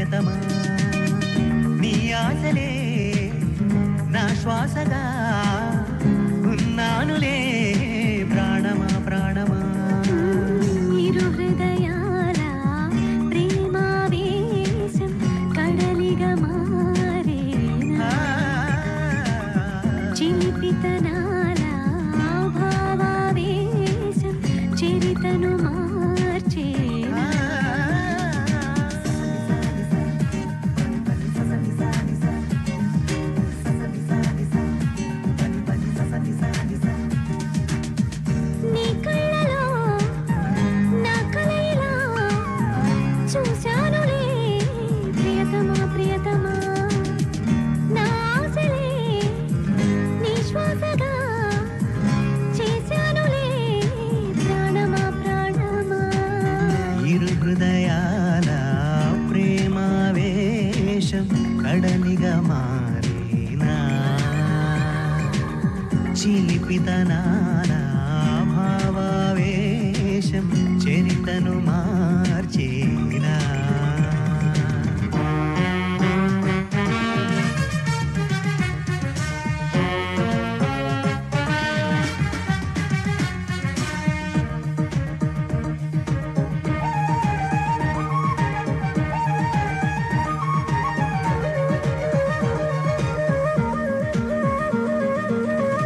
ప్రియతమా నీ ఆశలే నా శ్వాసగా ఉన్నానులే ప్రాణమా ప్రాణమా ఇరు హృదయాల ప్రేమావేశం కడలిగా మారేనా చిలిపితనాల భావావేశం చరితను మార్చేనా నీ కళ్ళలో నా కలయిలా చూశానులే ప్రియతమా ప్రియతమా నా ఆశలే నీ శ్వాసగా చేశానులే ప్రాణమా ప్రాణమా ఇరు హృదయాల ప్రేమావేశం కడలిగా మారేనా చిలిపితనాల భావావేశం చరితను మార్చేనా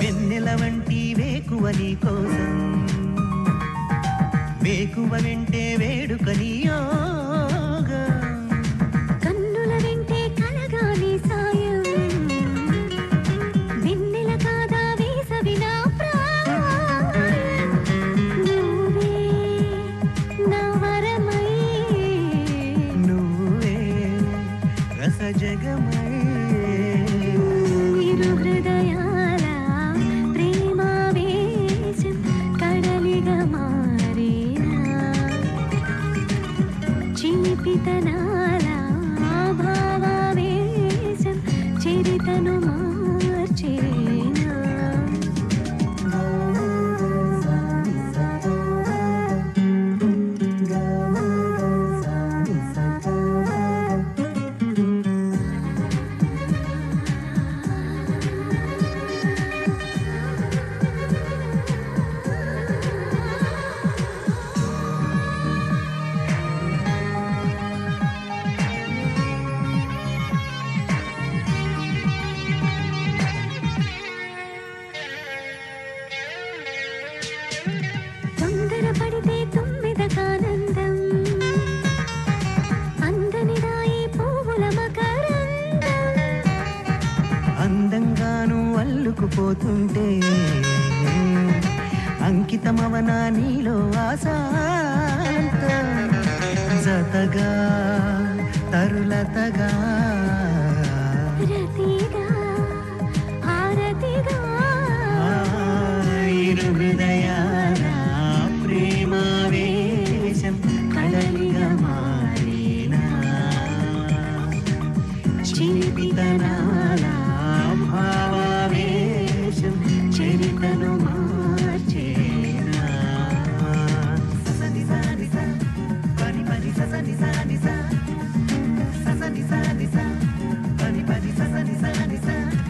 వెన్నెల వంటి వేకువ నీ కోసం వేకువ వెంటే వేడుక నీ యోగం కన్నుల వెంటే కలగాని సాయం వెన్నెల కాదా వేసవి నా ప్రాయం నువ్వే నా వరమై నువ్వే రస జగమై ఇరు హృదయాల ప్రేమావేశం కడలిగా మారేనా చిలిపితనాల భావావేశం చరితను మార్చేనా తొందరపడితే తుమ్మెదకానందం అందనిదాయి పువ్వుల మకరందం అందంగాను అల్లుకుపోతుంటే అంకితమవనా నీలో ఆశాంతం జతగా తరులతగా